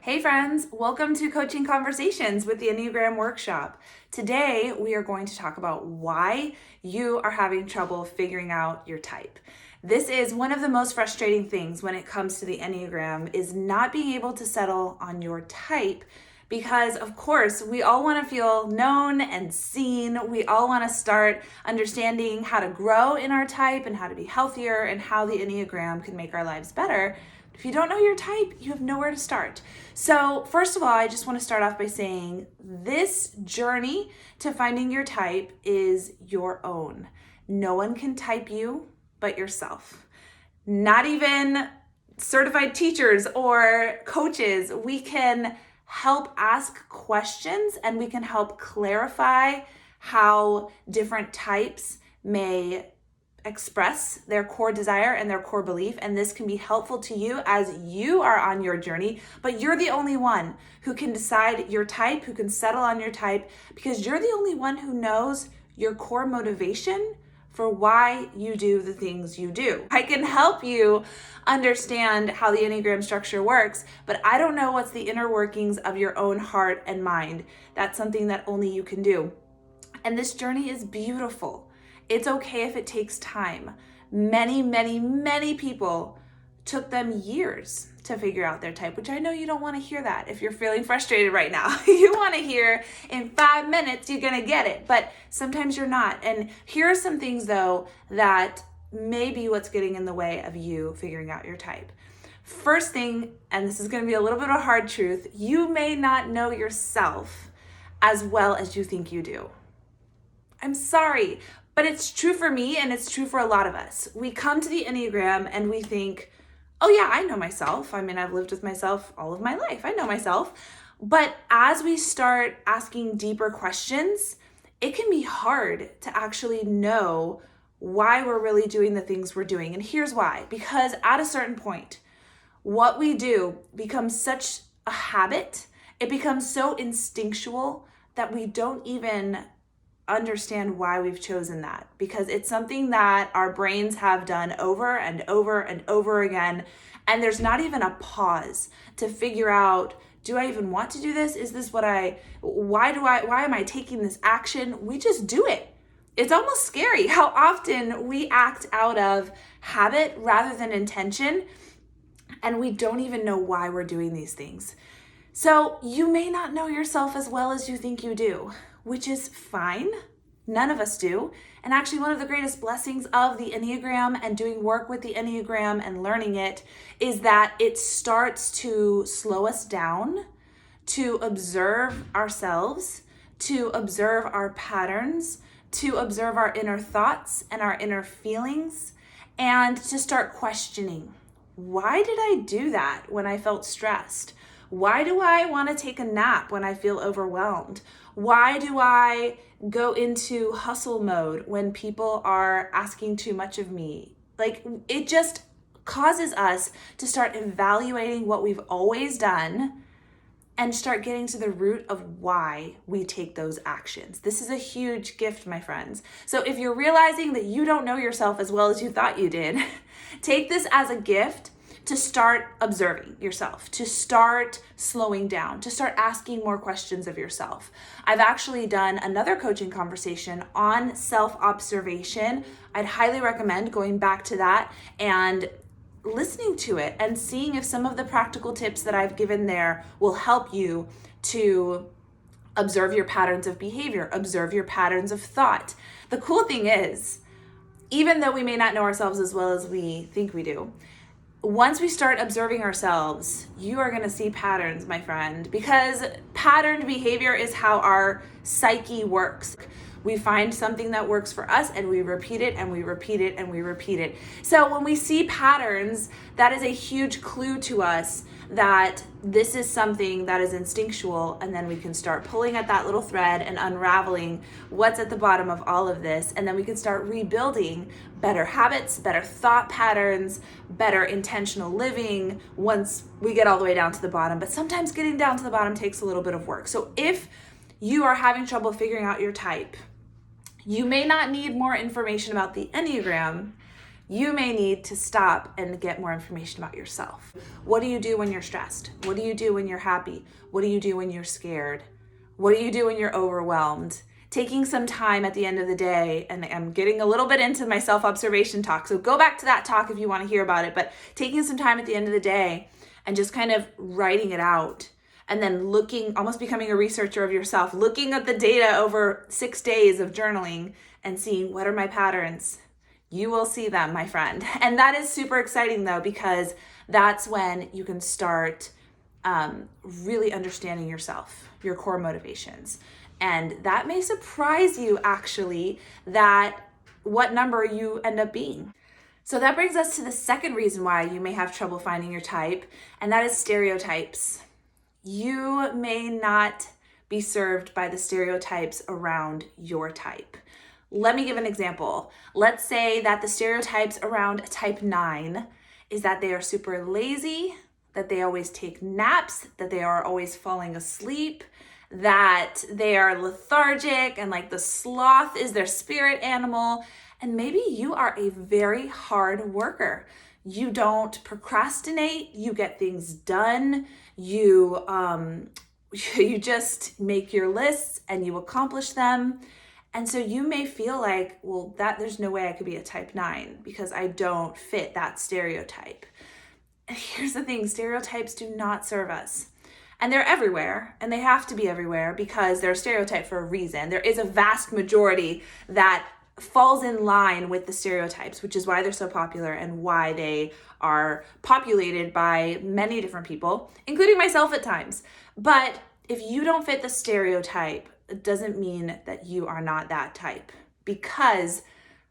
Hey friends, welcome to Coaching Conversations with the Enneagram Workshop. Today we are going to talk about why you are having trouble figuring out your type. This is one of the most frustrating things when it comes to the Enneagram is not being able to settle on your type because of course we all want to feel known and seen. We all want to start understanding how to grow in our type and how to be healthier and how the Enneagram can make our lives better. If you don't know your type, you have nowhere to start. So first of all, I just want to start off by saying this journey to finding your type is your own. No one can type you but yourself. Not even certified teachers or coaches. We can help ask questions and we can help clarify how different types may express their core desire and their core belief, and this can be helpful to you as you are on your journey, but you're the only one who can decide your type, who can settle on your type, because you're the only one who knows your core motivation for why you do the things you do. I can help you understand how the Enneagram structure works, but I don't know what's the inner workings of your own heart and mind. That's something that only you can do. And this journey is beautiful. It's okay if it takes time. Many people took them years to figure out their type, which I know you don't want to hear that if you're feeling frustrated right now. You want to hear in 5 minutes you're going to get it, but sometimes you're not. And here are some things though that may be what's getting in the way of you figuring out your type. First thing, and this is going to be a little bit of a hard truth, you may not know yourself as well as you think you do. I'm sorry, but it's true for me and it's true for a lot of us. We come to the Enneagram and we think, oh yeah, I know myself. I mean, I've lived with myself all of my life. I know myself. But as we start asking deeper questions, it can be hard to actually know why we're really doing the things we're doing. And here's why. Because at a certain point, what we do becomes such a habit. It becomes so instinctual that we don't even understand why we've chosen that, because it's something that our brains have done over and over and over again, and there's not even a pause to figure out, do I even want to do this? Is this why am I taking this action? We just do it. It's almost scary how often we act out of habit rather than intention, and we don't even know why we're doing these things. So you may not know yourself as well as you think you do, which is fine. None of us do. And actually one of the greatest blessings of the Enneagram and doing work with the Enneagram and learning it is that it starts to slow us down, to observe ourselves, to observe our patterns, to observe our inner thoughts and our inner feelings, and to start questioning, why did I do that when I felt stressed? Why do I want to take a nap when I feel overwhelmed? Why do I go into hustle mode when people are asking too much of me? Like, it just causes us to start evaluating what we've always done and start getting to the root of why we take those actions. This is a huge gift, my friends. So if you're realizing that you don't know yourself as well as you thought you did, take this as a gift to start observing yourself, to start slowing down, to start asking more questions of yourself. I've actually done another coaching conversation on self-observation. I'd highly recommend going back to that and listening to it and seeing if some of the practical tips that I've given there will help you to observe your patterns of behavior, observe your patterns of thought. The cool thing is, even though we may not know ourselves as well as we think we do, once we start observing ourselves, you are going to see patterns, my friend, because patterned behavior is how our psyche works. We find something that works for us and we repeat it and we repeat it and we repeat it. So when we see patterns, that is a huge clue to us that this is something that is instinctual, and then we can start pulling at that little thread and unraveling what's at the bottom of all of this, and then we can start rebuilding better habits, better thought patterns, better intentional living once we get all the way down to the bottom. But sometimes getting down to the bottom takes a little bit of work. So if you are having trouble figuring out your type, you may not need more information about the Enneagram. you may need to stop and get more information about yourself. What do you do when you're stressed? What do you do when you're happy? What do you do when you're scared? What do you do when you're overwhelmed? Taking some time at the end of the day, and I'm getting a little bit into my self-observation talk, so go back to that talk if you want to hear about it, but taking some time at the end of the day and just kind of writing it out, and then looking, almost becoming a researcher of yourself, looking at the data over 6 days of journaling and seeing what are my patterns. You will see them, my friend. And that is super exciting though, because that's when you can start really understanding yourself, your core motivations. And that may surprise you actually, that what number you end up being. So that brings us to the second reason why you may have trouble finding your type, and that is stereotypes. You may not be served by the stereotypes around your type. Let me give an example. Let's say that the stereotypes around type 9 is that they are super lazy, that they always take naps, that they are always falling asleep, that they are lethargic, and like the sloth is their spirit animal. And maybe you are a very hard worker. You don't procrastinate, you get things done, you just make your lists and you accomplish them. And so you may feel like, well, there's no way I could be a type 9 because I don't fit that stereotype. And here's the thing, stereotypes do not serve us. And they're everywhere, and they have to be everywhere because they're a stereotype for a reason. There is a vast majority that falls in line with the stereotypes, which is why they're so popular and why they are populated by many different people, including myself at times. But if you don't fit the stereotype, it doesn't mean that you are not that type, because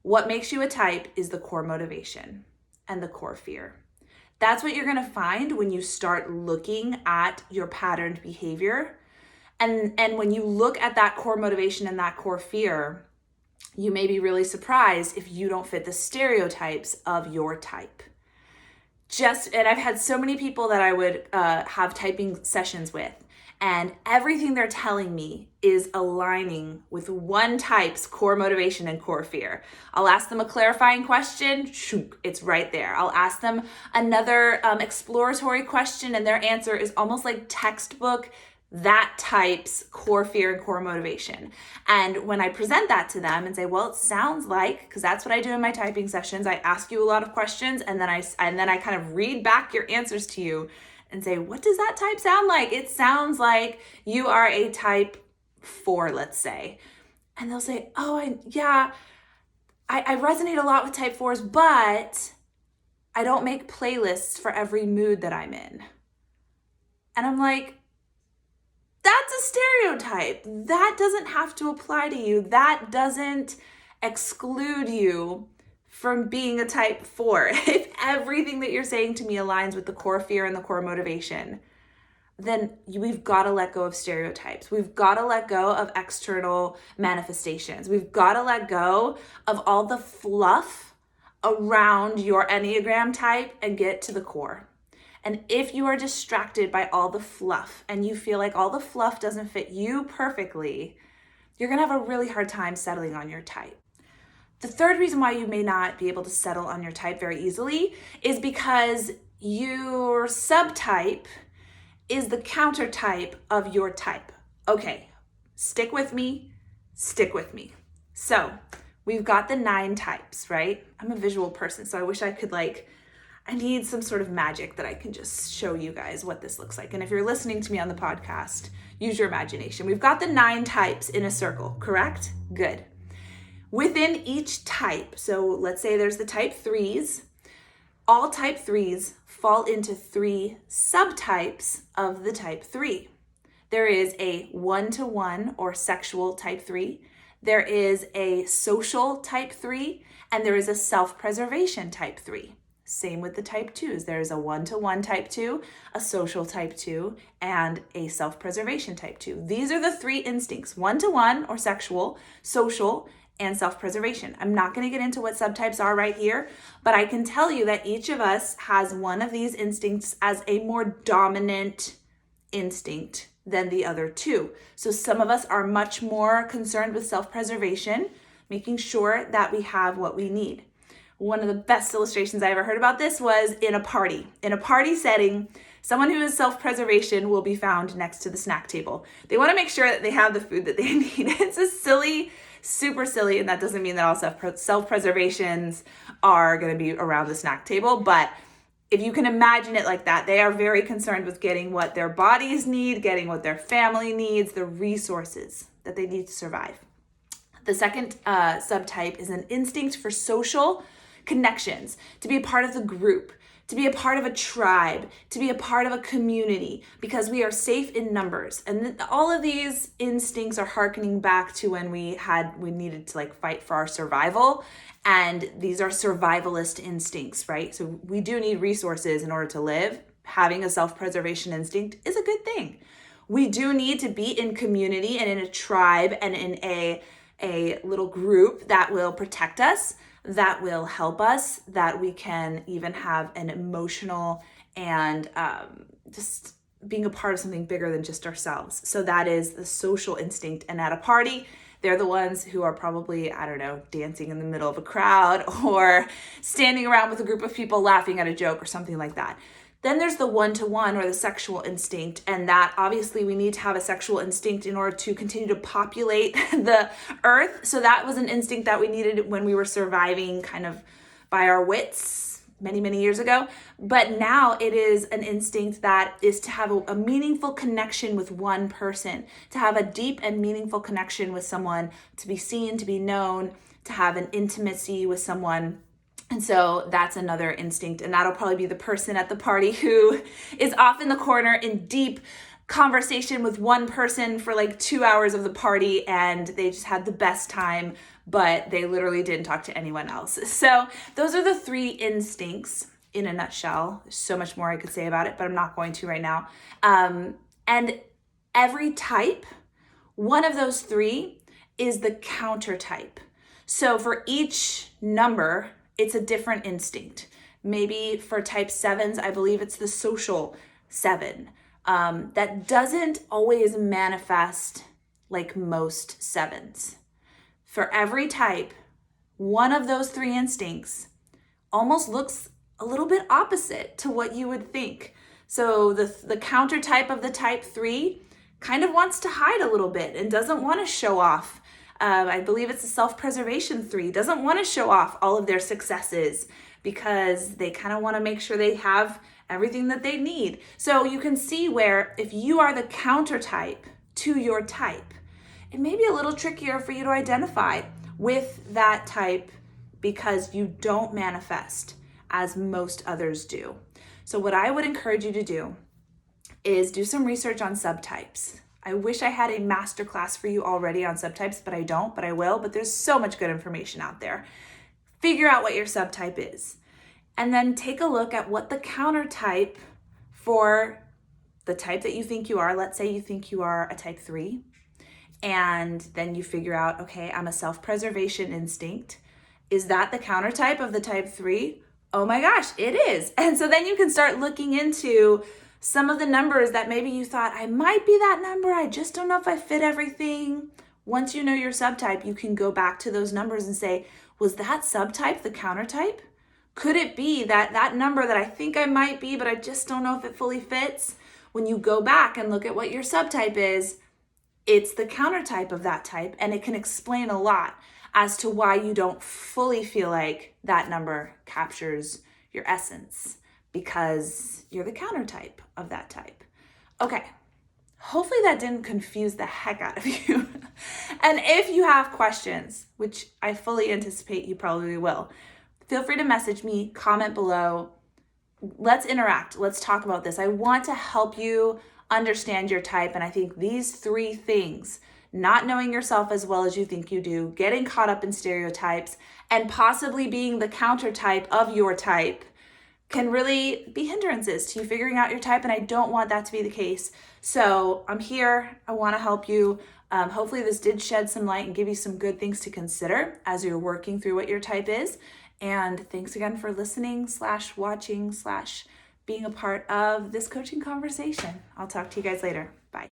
what makes you a type is the core motivation and the core fear. That's what you're going to find when you start looking at your patterned behavior. And when you look at that core motivation and that core fear, you may be really surprised if you don't fit the stereotypes of your type. And I've had so many people that I would have typing sessions with, and everything they're telling me is aligning with one type's core motivation and core fear. I'll ask them a clarifying question, shoot, it's right there. I'll ask them another exploratory question, and their answer is almost like textbook that type's core fear and core motivation. And when I present that to them and say, well, it sounds like, because that's what I do in my typing sessions, I ask you a lot of questions, and then I kind of read back your answers to you and say, what does that type sound like? It sounds like you are a type 4, let's say. And they'll say, oh, I resonate a lot with type 4s, but I don't make playlists for every mood that I'm in. And I'm like, that's a stereotype. That doesn't have to apply to you. That doesn't exclude you from being a type 4. If everything that you're saying to me aligns with the core fear and the core motivation, then we've got to let go of stereotypes. We've got to let go of external manifestations. We've got to let go of all the fluff around your Enneagram type and get to the core. And if you are distracted by all the fluff and you feel like all the fluff doesn't fit you perfectly, you're going to have a really hard time settling on your type. The third reason why you may not be able to settle on your type very easily is because your subtype is the counter type of your type. Okay, stick with me. So we've got the 9 types, right? I'm a visual person, so I wish I could I need some sort of magic that I can just show you guys what this looks like. And if you're listening to me on the podcast, use your imagination. We've got the 9 types in a circle, correct? Good. Within each type, so let's say there's the type 3s, all type 3s fall into 3 subtypes of the type 3. There is a one-to-one or sexual type 3, there is a social type 3, and there is a self-preservation type 3. Same with the type 2s. There's a one-to-one type 2, a social type 2, and a self-preservation type 2. These are the 3 instincts: one-to-one or sexual, social, and self-preservation. I'm not going to get into what subtypes are right here, but I can tell you that each of us has one of these instincts as a more dominant instinct than the other 2. So some of us are much more concerned with self-preservation, making sure that we have what we need. one of the best illustrations I ever heard about this was in a party. In a party setting, someone who is self-preservation will be found next to the snack table. They want to make sure that they have the food that they need. It's a silly, super silly, and that doesn't mean that all self-preservations are going to be around the snack table, but if you can imagine it like that, they are very concerned with getting what their bodies need, getting what their family needs, the resources that they need to survive. The second subtype is an instinct for social connections, to be a part of the group, to be a part of a tribe, to be a part of a community, because we are safe in numbers. And all of these instincts are hearkening back to when we needed to fight for our survival. And these are survivalist instincts, right? So we do need resources in order to live. Having a self-preservation instinct is a good thing. We do need to be in community and in a tribe and in a little group that will protect us, that will help us, that we can even have an emotional and just being a part of something bigger than just ourselves. So that is the social instinct. And at a party, they're the ones who are probably, dancing in the middle of a crowd or standing around with a group of people laughing at a joke or something like that. Then there's the one-to-one or the sexual instinct, and that obviously we need to have a sexual instinct in order to continue to populate the earth. So that was an instinct that we needed when we were surviving kind of by our wits many, many years ago. But now it is an instinct that is to have a meaningful connection with one person, to have a deep and meaningful connection with someone, to be seen, to be known, to have an intimacy with someone. And so that's another instinct, and that'll probably be the person at the party who is off in the corner in deep conversation with one person for 2 hours of the party, and they just had the best time, but they literally didn't talk to anyone else. So those are the three instincts in a nutshell. There's so much more I could say about it, but I'm not going to right now. And every type, one of those three is the counter type. So for each number, it's a different instinct. Maybe for type 7s, I believe it's the social 7. That doesn't always manifest like most 7s. For every type, one of those three instincts almost looks a little bit opposite to what you would think. So the counter type of the type 3 kind of wants to hide a little bit and doesn't want to show off. I believe it's a self-preservation 3, doesn't want to show off all of their successes because they kind of want to make sure they have everything that they need. So you can see where if you are the counter type to your type, it may be a little trickier for you to identify with that type because you don't manifest as most others do. So what I would encourage you to do is do some research on subtypes. I wish I had a masterclass for you already on subtypes, but I don't, but I will. But there's so much good information out there. Figure out what your subtype is. And then take a look at what the counter type for the type that you think you are. Let's say you think you are a type 3. And then you figure out, okay, I'm a self-preservation instinct. Is that the counter type of the type 3? Oh my gosh, it is. And so then you can start looking into some of the numbers that maybe you thought, I might be that number, I just don't know if I fit everything. Once you know your subtype, you can go back to those numbers and say, was that subtype the counter type? Could it be that number that I think I might be, but I just don't know if it fully fits? When you go back and look at what your subtype is, it's the counter type of that type, and it can explain a lot as to why you don't fully feel like that number captures your essence, because you're the counter type of that type. Okay, hopefully that didn't confuse the heck out of you. And if you have questions, which I fully anticipate you probably will, feel free to message me, comment below. Let's interact. Let's talk about this. I want to help you understand your type. And I think these three things, not knowing yourself as well as you think you do, getting caught up in stereotypes, and possibly being the counter type of your type, can really be hindrances to you figuring out your type, and I don't want that to be the case. So I'm here. I want to help you. Hopefully this did shed some light and give you some good things to consider as you're working through what your type is. And thanks again for listening / watching / being a part of this coaching conversation. I'll talk to you guys later.